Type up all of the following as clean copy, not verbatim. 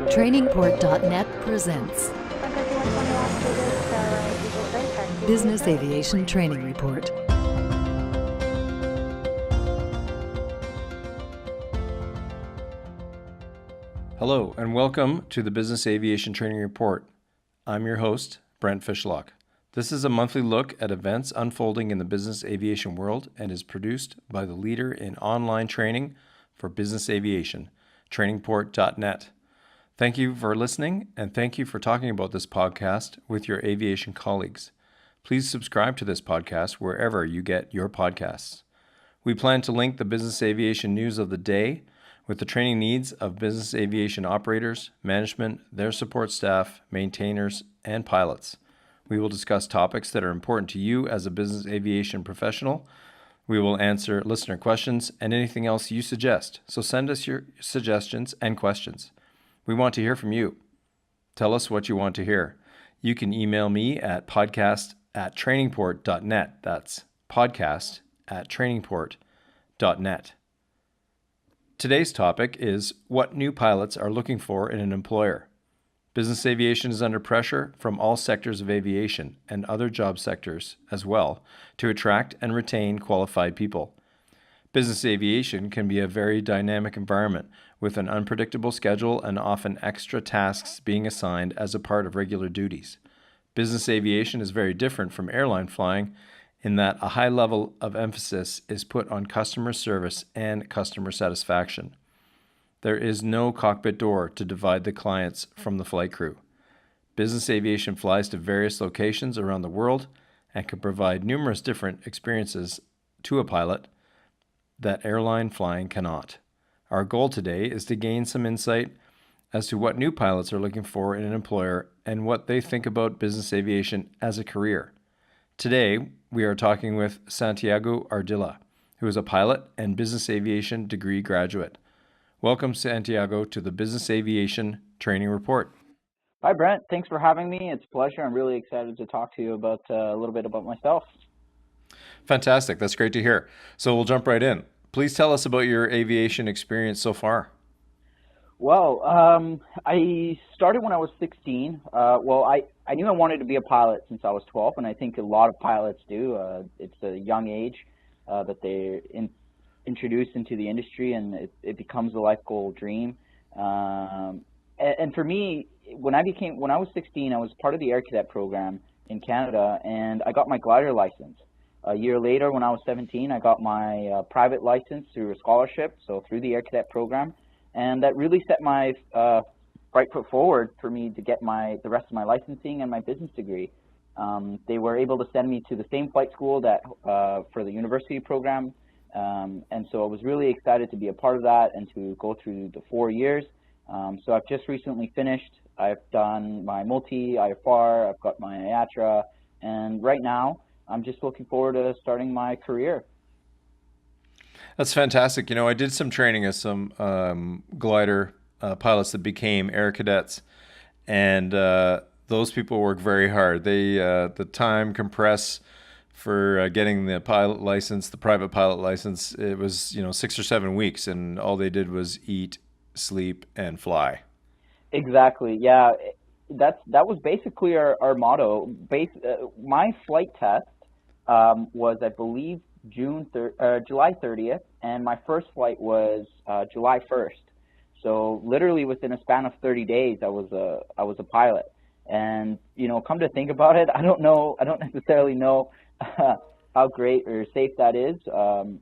TrainingPort.net presents Business Aviation Training Report. Hello and welcome to the Business Aviation Training Report. I'm your host, Brent Fishlock. This is a monthly look at events unfolding in the business aviation world and is produced by the leader in online training for business aviation, TrainingPort.net. Thank you for listening and thank you for talking about this podcast with your aviation colleagues. Please subscribe to this podcast wherever you get your podcasts. We plan to link the business aviation news of the day with the training needs of business aviation operators, management, their support staff, maintainers, and pilots. We will discuss topics that are important to you as a business aviation professional. We will answer listener questions and anything else you suggest. So send us your suggestions and questions. We want to hear from you. Tell us what you want to hear. You can email me at podcast@trainingport.net. That's podcast@trainingport.net. Today's topic is what new pilots are looking for in an employer. Business aviation is under pressure from all sectors of aviation and other job sectors as well to attract and retain qualified people. Business aviation can be a very dynamic environment with an unpredictable schedule and often extra tasks being assigned as a part of regular duties. Business aviation is very different from airline flying in that a high level of emphasis is put on customer service and customer satisfaction. There is no cockpit door to divide the clients from the flight crew. Business aviation flies to various locations around the world and can provide numerous different experiences to a pilot that airline flying cannot. Our goal today is to gain some insight as to what new pilots are looking for in an employer and what they think about business aviation as a career. Today, we are talking with Santiago Ardila, who is a pilot and business aviation degree graduate. Welcome, Santiago, to the Business Aviation Training Report. Hi, Brent. Thanks for having me. It's a pleasure. I'm really excited to talk to you about a little bit about myself. Fantastic. That's great to hear. So we'll jump right in. Please tell us about your aviation experience so far. Well, I started when I was 16. I knew I wanted to be a pilot since I was 12, and I think a lot of pilots do. It's a young age that they're introduced into the industry, and it becomes a life goal dream. And for me, when I was 16, I was part of the Air Cadet program in Canada, and I got my glider license. A year later, when I was 17, I got my private license through a scholarship, so through the Air Cadet program. And that really set my right foot forward for me to get the rest of my licensing and my business degree. They were able to send me to the same flight school that for the university program, and so I was really excited to be a part of that and to go through the 4 years. So I've just recently finished. I've done my multi-IFR, I've got my IATRA, and right now I'm just looking forward to starting my career. That's fantastic. You know, I did some training as some glider pilots that became air cadets, and those people work very hard. They the time compress for getting the pilot license, the private pilot license. It was 6 or 7 weeks, and all they did was eat, sleep, and fly. Exactly. Yeah, that was basically our motto. My flight test was, I believe, July 30th, and my first flight was July 1st. So literally within a span of 30 days, I was a pilot. And come to think about it, I don't necessarily know how great or safe that is.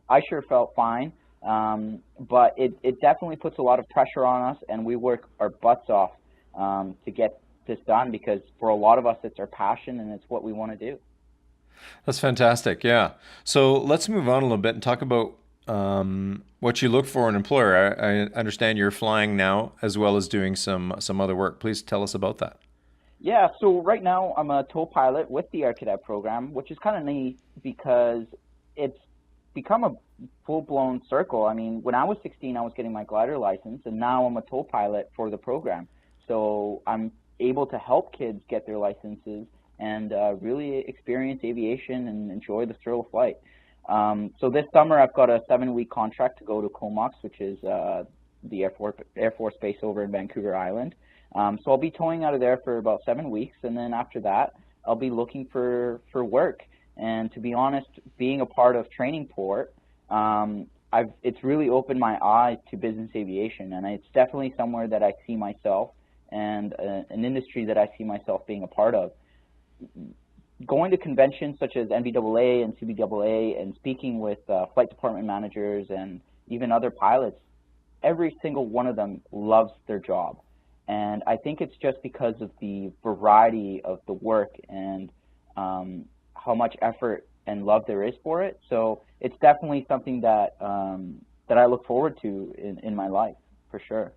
I sure felt fine, but it definitely puts a lot of pressure on us, and we work our butts off to get this done, because for a lot of us, it's our passion and it's what we want to do. That's fantastic. Yeah. So let's move on a little bit and talk about what you look for in an employer. I understand you're flying now as well as doing some other work. Please tell us about that. Yeah. So right now I'm a tow pilot with the Air Cadet program, which is kind of neat because it's become a full-blown circle. I mean, when I was 16, I was getting my glider license, and now I'm a tow pilot for the program. So I'm able to help kids get their licenses and really experience aviation and enjoy the thrill of flight. So this summer I've got a 7-week contract to go to Comox, which is the Air Force Base over in Vancouver Island. So I'll be towing out of there for about 7 weeks, and then after that, I'll be looking for work. And to be honest, being a part of TrainingPort, it's really opened my eyes to business aviation, and it's definitely somewhere that I see myself, and an industry that I see myself being a part of. Going to conventions such as NBAA and CBAA and speaking with flight department managers and even other pilots, every single one of them loves their job. And I think it's just because of the variety of the work and how much effort and love there is for it. So it's definitely something that that I look forward to in my life, for sure.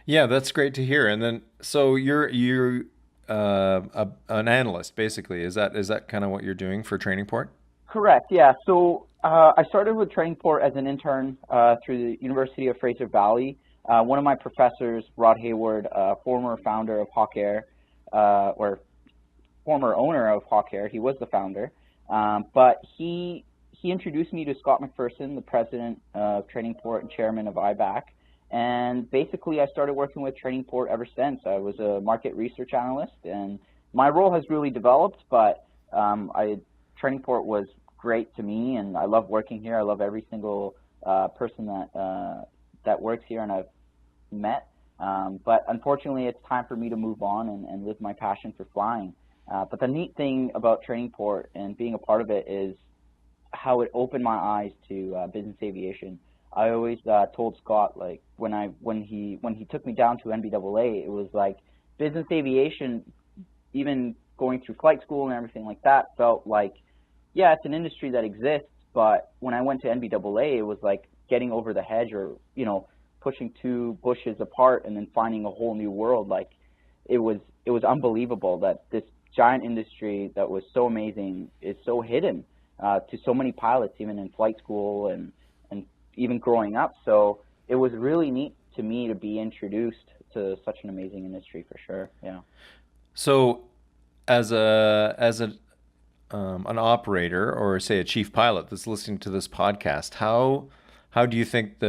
Yeah, that's great to hear. And then, so you're an analyst, basically. Is that kind of what you're doing for TrainingPort? Correct, yeah. So I started with TrainingPort as an intern through the University of Fraser Valley. One of my professors, Rod Hayward, former founder of Hawk Air, or former owner of Hawk Air, he was the founder, but he introduced me to Scott McPherson, the president of TrainingPort and chairman of IBAC, and basically I started working with TrainingPort ever since. I was a market research analyst, and my role has really developed, but TrainingPort was great to me, and I love working here. I love every single person that works here and I've met, but unfortunately it's time for me to move on and live my passion for flying. But the neat thing about TrainingPort and being a part of it is how it opened my eyes to business aviation. I always told Scott, like, when he took me down to NBAA, it was like business aviation, even going through flight school and everything like that, felt like, yeah, it's an industry that exists, but when I went to NBAA, it was like getting over the hedge, or, you know, pushing two bushes apart and then finding a whole new world. Like, it was unbelievable that this giant industry that was so amazing is so hidden to so many pilots, even in flight school and even growing up. So it was really neat to me to be introduced to such an amazing industry, for sure. Yeah. So, as an operator, or say a chief pilot that's listening to this podcast, how do you think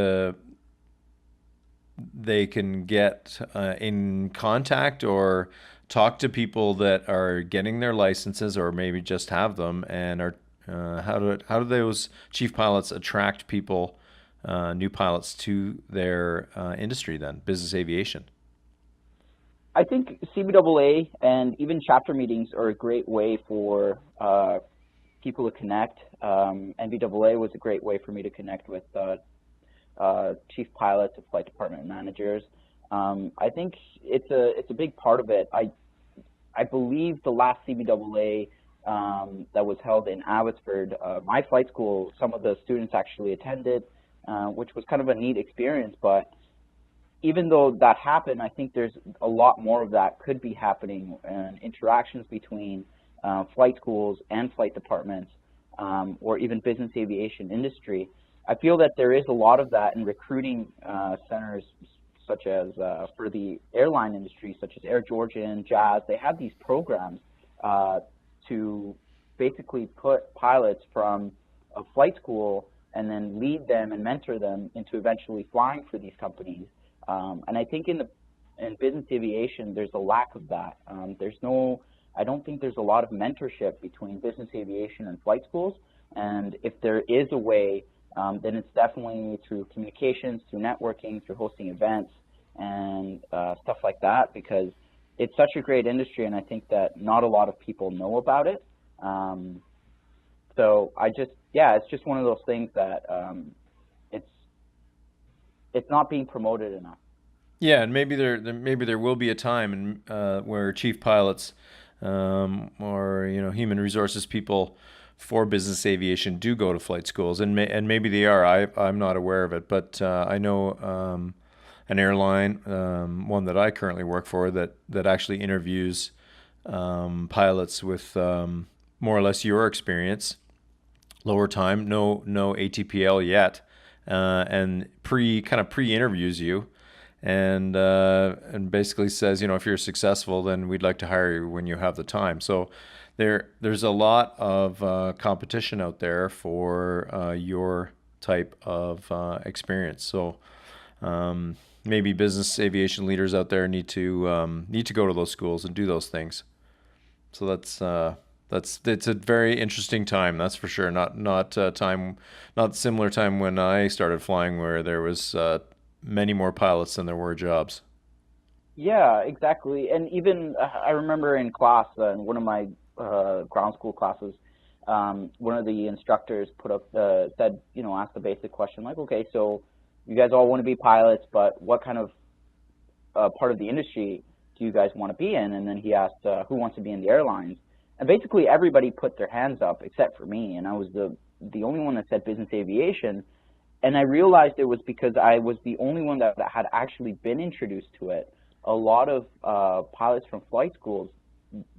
they can get in contact or talk to people that are getting their licenses or maybe just have them, and are how do those chief pilots attract people, new pilots, to their industry then, business aviation? I think CBAA and even chapter meetings are a great way for people to connect. NBAA was a great way for me to connect with chief pilots and flight department managers. I think it's a big part of it. I believe the last CBAA that was held in Abbotsford, my flight school, some of the students actually attended, which was kind of a neat experience. But even though that happened, I think there's a lot more of that could be happening, and interactions between flight schools and flight departments, or even business aviation industry. I feel that there is a lot of that in recruiting centers, such as for the airline industry, such as Air Georgian, Jazz. They have these programs to basically put pilots from a flight school and then lead them and mentor them into eventually flying for these companies. And I think in business aviation, there's a lack of that. I don't think there's a lot of mentorship between business aviation and flight schools. And if there is a way, then it's definitely through communications, through networking, through hosting events, and stuff like that, because it's such a great industry, and I think that not a lot of people know about it. So it's just one of those things that it's not being promoted enough. Yeah, and maybe there will be a time where chief pilots, or human resources people for business aviation do go to flight schools, and maybe they are. I'm not aware of it, but I know an airline, one that I currently work for, that actually interviews pilots with more or less your experience, lower time, no ATPL yet, and pre-interviews you, and basically says, if you're successful, then we'd like to hire you when you have the time. So there's a lot of competition out there for your type of experience. So maybe business aviation leaders out there need to go to those schools and do those things. So it's a very interesting time, that's for sure. Not similar time when I started flying, where there was many more pilots than there were jobs. Yeah, exactly. And even I remember in class, in one of my ground school classes, one of the instructors said, asked the basic question like, okay, so you guys all want to be pilots, but what kind of part of the industry do you guys want to be in? And then he asked, who wants to be in the airlines? And basically everybody put their hands up except for me, and I was the only one that said business aviation. And I realized it was because I was the only one that had actually been introduced to it. A lot of pilots from flight schools,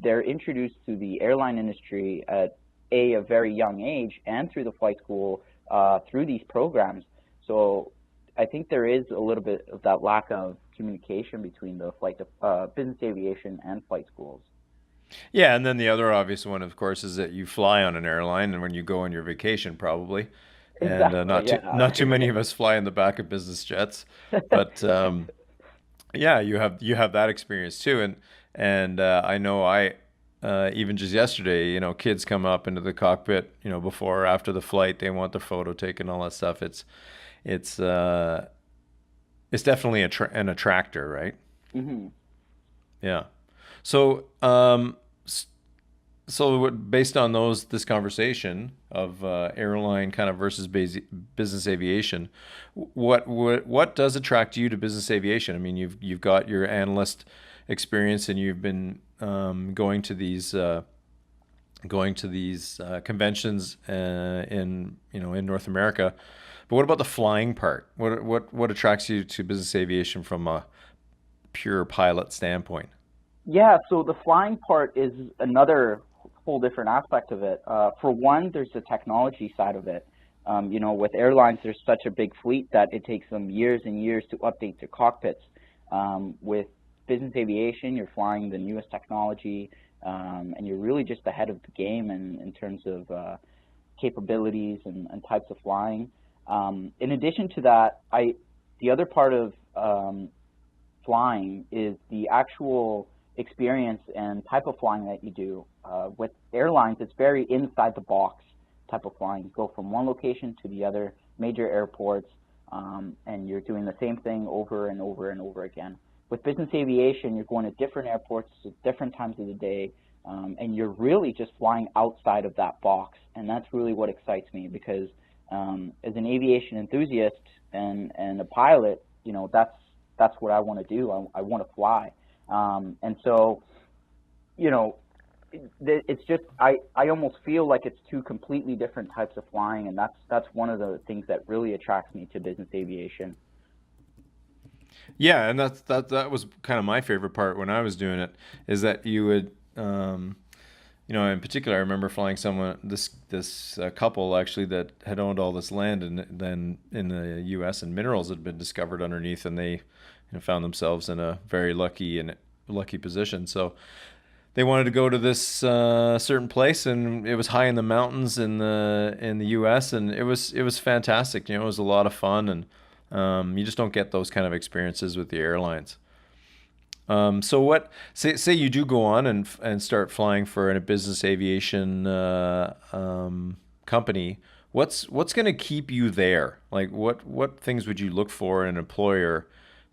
they're introduced to the airline industry at a very young age, and through the flight school, through these programs. So I think there is a little bit of that lack of communication between the business aviation and flight schools. Yeah, and then the other obvious one, of course, is that you fly on an airline, and when you go on your vacation, probably, and Exactly, not too yeah. many of us fly in the back of business jets, but yeah, you have that experience too, and I know even just yesterday, kids come up into the cockpit, before or after the flight, they want the photo taken, all that stuff. It's uh, it's definitely an attractor, right? Hmm. Yeah. So, based on this conversation of airline kind of versus business aviation, what does attract you to business aviation? I mean, you've got your analyst experience, and you've been going to these conventions in North America. But what about the flying part? What attracts you to business aviation from a pure pilot standpoint? Yeah, so the flying part is another whole different aspect of it. For one, there's the technology side of it. With airlines, there's such a big fleet that it takes them years and years to update their cockpits. With business aviation, you're flying the newest technology, and you're really just ahead of the game in terms of capabilities and types of flying. In addition to that, the other part of flying is the actual experience and type of flying that you do. With airlines, it's very inside the box type of flying. You go from one location to the other, major airports, and you're doing the same thing over and over and over again. With business aviation, you're going to different airports at different times of the day, and you're really just flying outside of that box. And that's really what excites me, because as an aviation enthusiast and a pilot, that's what I want to do. I want to fly. And so, it's just I almost feel like it's two completely different types of flying, and that's one of the things that really attracts me to business aviation. Yeah, and that was kind of my favorite part when I was doing it, is that you would, in particular, I remember flying this couple actually that had owned all this land, and then in the U.S. and minerals had been discovered underneath, and they found themselves in a very lucky position. So they wanted to go to this certain place, and it was high in the mountains in the U.S., and it was fantastic. It was a lot of fun, and you just don't get those kind of experiences with the airlines. So say you do go on and start flying for a business aviation company. What's going to keep you there? Like what things would you look for in an employer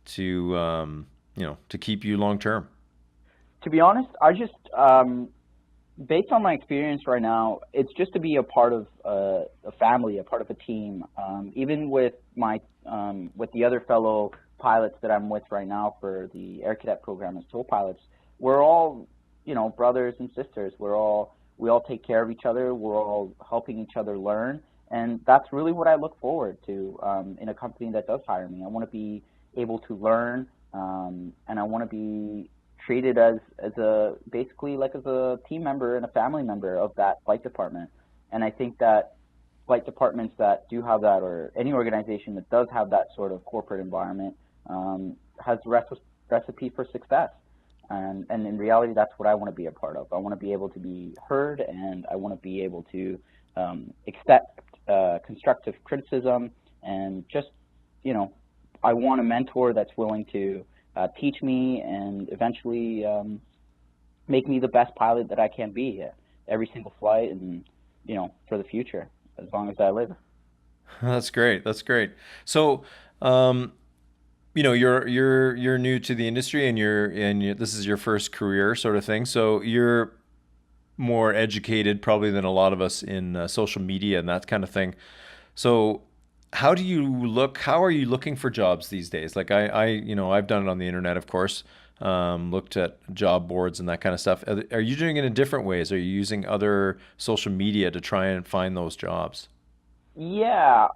to keep you long term? To be honest, I just based on my experience right now, it's just to be a part of a family, a part of a team. Even with with the other fellow pilots that I'm with right now for the Air Cadet program as tow pilots, we're all, brothers and sisters. We all take care of each other. We're all helping each other learn, and that's really what I look forward to in a company that does hire me. I want to be able to learn, and I want to be treated as basically like as a team member and a family member of that flight department. And I think that flight departments that do have that, or any organization that does have that sort of corporate environment, has the recipe for success. And in reality, that's what I want to be a part of. I want to be able to be heard, and I want to be able to accept constructive criticism, and just I want a mentor that's willing to teach me and eventually make me the best pilot that I can be at every single flight, and for the future, as long as I live. That's great. That's great. So, you're new to the industry, and this is your first career sort of thing. So you're more educated probably than a lot of us in social media and that kind of thing. So how do you look? How are you looking for jobs these days? Like I've done it on the internet, of course. Looked at job boards and that kind of stuff. Are you doing it in different ways? Are you using other social media to try and find those jobs? Yeah,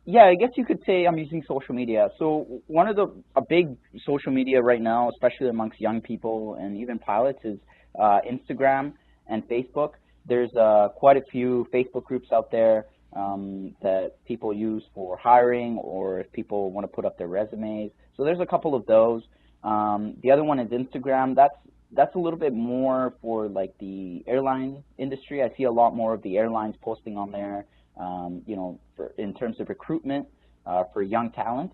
yeah, I guess you could say I'm using social media. So one of a big social media right now, especially amongst young people and even pilots, is Instagram and Facebook. There's quite a few Facebook groups out there that people use for hiring, or if people want to put up their resumes. So there's a couple of those. The other one is Instagram. That's a little bit more for like the airline industry. I see a lot more of the airlines posting on there, in terms of recruitment for young talent.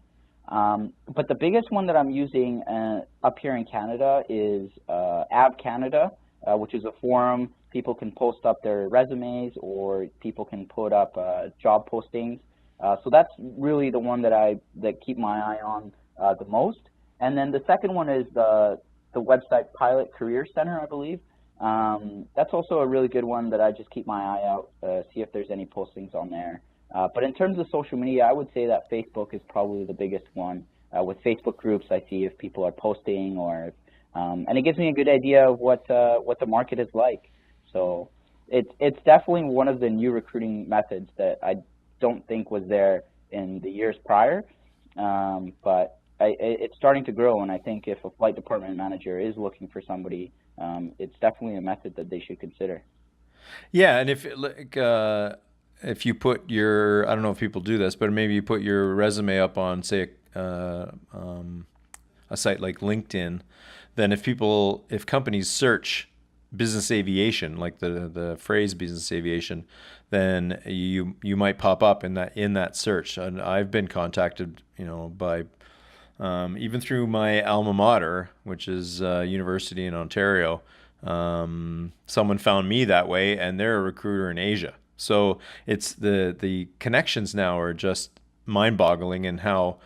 But the biggest one that I'm using up here in Canada is Av Canada, which is a forum. People can post up their resumes, or people can put up job postings. So that's really the one that keep my eye on the most. And then the second one is the website Pilot Career Center, I believe. That's also a really good one that I just keep my eye out, see if there's any postings on there. But in terms of social media, I would say that Facebook is probably the biggest one. With Facebook groups, I see if people are posting, and it gives me a good idea of what the market is like. So it's definitely one of the new recruiting methods that I don't think was there in the years prior, but it's starting to grow. And I think if a flight department manager is looking for somebody, it's definitely a method that they should consider. Yeah, and if you put I don't know if people do this, but maybe you put your resume up on, say, a site like LinkedIn, then if companies search business aviation, like the phrase business aviation, then you might pop up in that search. And I've been contacted, by even through my alma mater, which is a university in Ontario. Someone found me that way, and they're a recruiter in Asia. So it's the connections now are just mind-boggling, in how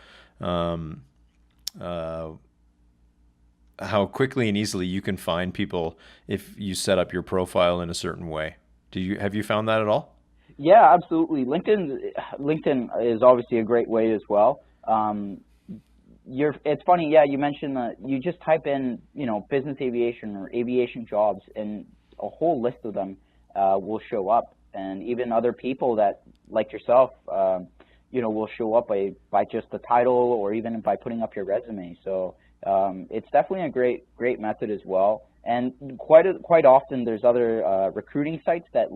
quickly and easily you can find people if you set up your profile in a certain way. Have you found that at all? Yeah, absolutely. LinkedIn is obviously a great way as well. It's funny, yeah, you mentioned that you just type in, business aviation or aviation jobs, and a whole list of them will show up. And even other people that, like yourself, will show up by just the title, or even by putting up your resume. So it's definitely a great method as well. And quite often there's other recruiting sites that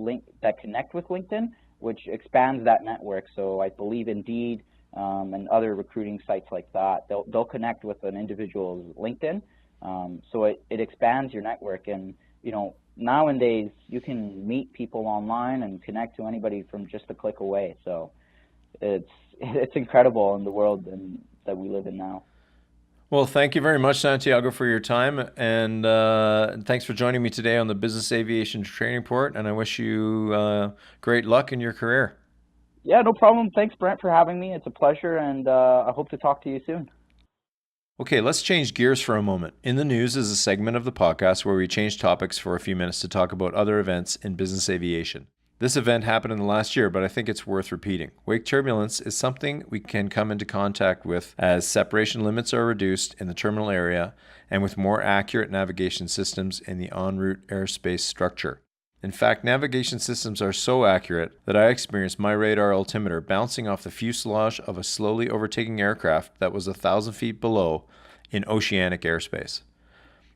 connect with LinkedIn, which expands that network. So I believe Indeed and other recruiting sites like that, they'll connect with an individual's LinkedIn. So it expands your network. And nowadays you can meet people online and connect to anybody from just a click away. So it's incredible in the world that we live in now. Well, thank you very much, Santiago, for your time, and thanks for joining me today on the Business Aviation Training Report, and I wish you great luck in your career. Yeah, no problem. Thanks, Brent, for having me. It's a pleasure, and I hope to talk to you soon. Okay, let's change gears for a moment. In the News is a segment of the podcast where we change topics for a few minutes to talk about other events in business aviation. This event happened in the last year, but I think it's worth repeating. Wake turbulence is something we can come into contact with as separation limits are reduced in the terminal area and with more accurate navigation systems in the en route airspace structure. In fact, navigation systems are so accurate that I experienced my radar altimeter bouncing off the fuselage of a slowly overtaking aircraft that was 1,000 feet below in oceanic airspace.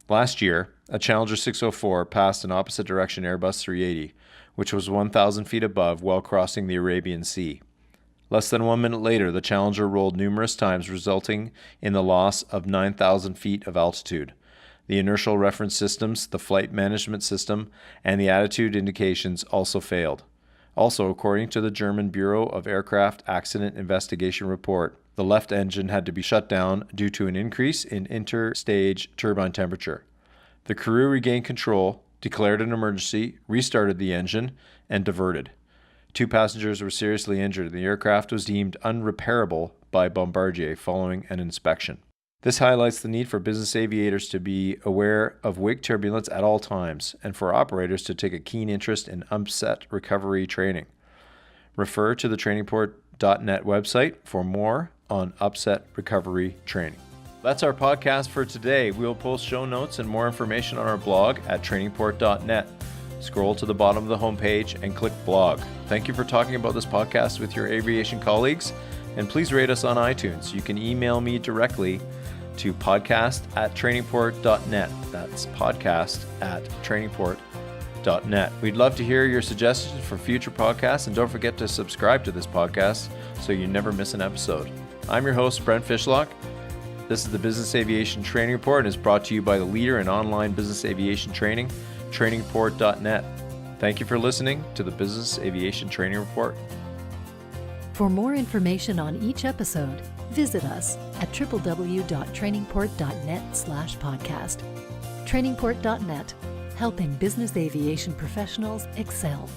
Last year, a Challenger 604 passed an opposite direction Airbus 380, which was 1,000 feet above while crossing the Arabian Sea. Less than 1 minute later, the Challenger rolled numerous times, resulting in the loss of 9,000 feet of altitude. The inertial reference systems, the flight management system, and the attitude indications also failed. Also, according to the German Bureau of Aircraft Accident Investigation report, The left engine had to be shut down due to an increase in interstage turbine temperature. The crew regained control, declared an emergency, restarted the engine, and diverted. 2 passengers were seriously injured. The aircraft was deemed unrepairable by Bombardier following an inspection. This highlights the need for business aviators to be aware of wake turbulence at all times and for operators to take a keen interest in upset recovery training. Refer to the TrainingPort.net website for more on upset recovery training. That's our podcast for today. We'll post show notes and more information on our blog at TrainingPort.net. Scroll to the bottom of the homepage and click blog. Thank you for talking about this podcast with your aviation colleagues, and please rate us on iTunes. You can email me directly to podcast@TrainingPort.net. That's podcast@TrainingPort.net. We'd love to hear your suggestions for future podcasts, and don't forget to subscribe to this podcast so you never miss an episode. I'm your host, Brent Fishlock. This is the Business Aviation Training Report and is brought to you by the leader in online business aviation training, TrainingPort.net. Thank you for listening to the Business Aviation Training Report. For more information on each episode, visit us at www.trainingport.net/podcast. TrainingPort.net, helping business aviation professionals excel.